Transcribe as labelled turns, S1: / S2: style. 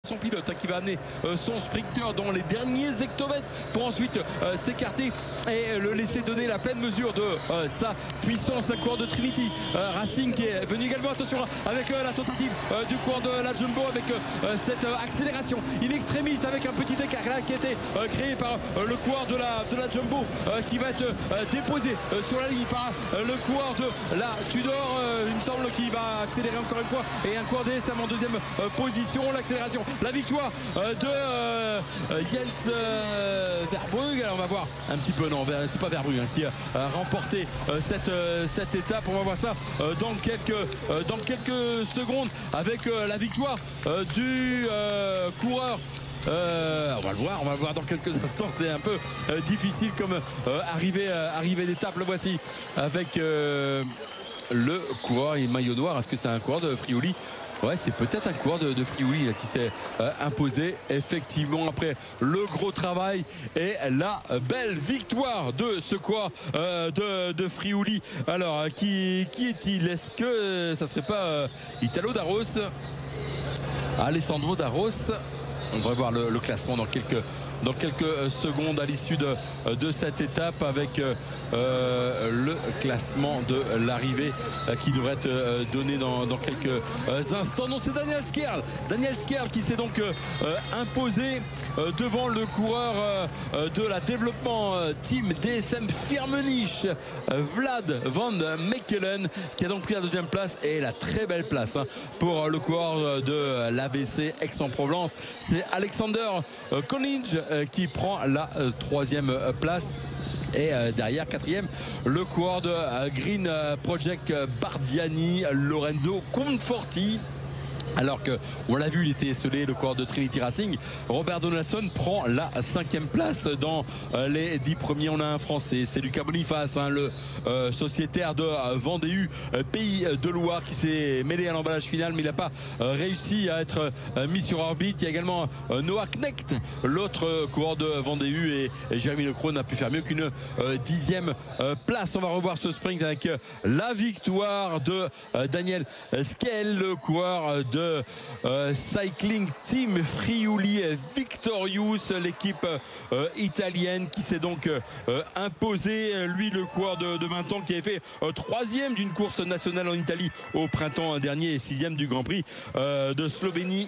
S1: son pilote qui va amener son sprinter dans les derniers hectomètres pour ensuite s'écarter et le laisser donner la pleine mesure de sa puissance. Un coureur de Trinity Racing qui est venu également, attention avec la tentative du coureur de la Jumbo avec cette accélération in extremis avec un petit écart là qui a été créé par le coureur de la Jumbo qui va être déposé sur la ligne par le coureur de la Tudor, il me semble qu'il va accélérer encore une fois, et un coureur DSM en deuxième position. L'accélération, la victoire de Jens Verbrugge. Alors on va voir un petit peu, non c'est pas Verbrugge qui a remporté cette étape. On va voir ça dans quelques secondes avec la victoire du coureur. On va le voir dans quelques instants. C'est un peu difficile comme arrivée d'étape. Le voici avec le coureur et maillot noir. Est-ce que c'est un coureur de Friuli? Ouais, c'est peut-être un coureur de Friuli qui s'est imposé effectivement après le gros travail et la belle victoire de ce coureur de Friuli. Alors qui est-il? Est-ce que ça serait pas Italo Darros? Alessandro Darros. On devrait voir le classement dans quelques secondes à l'issue de cette étape avec le classement de l'arrivée qui devrait être donné dans quelques instants. Non, c'est Daniel Skerl qui s'est donc imposé devant le coureur de la développement team DSM Firmenich, Vlad van Mechelen, qui a donc pris la deuxième place et la très belle place pour le coureur de l'ABC Aix-en-Provence. C'est Alexander Konig qui prend la troisième place. Et derrière, quatrième, le coureur de Green Project Bardiani, Lorenzo Conforti. Alors que, on l'a vu, il était esselé, le coureur de Trinity Racing. Robert Donaldson prend la cinquième place dans les 10 premiers. On a un Français, c'est Lucas Boniface, le sociétaire de Vendée, Pays de Loire, qui s'est mêlé à l'emballage final, mais il n'a pas réussi à être mis sur orbite. Il y a également Noah Knecht, l'autre coureur de Vendée, et Jérémy Lecroix n'a pu faire mieux qu'une 10e place. On va revoir ce sprint avec la victoire de Daniel Skerl, le coureur de Cycling Team Friuli Victorious, l'équipe italienne qui s'est donc imposée. Lui, le coureur de 20 ans qui avait fait troisième d'une course nationale en Italie au printemps dernier et sixième du Grand Prix de Slovénie.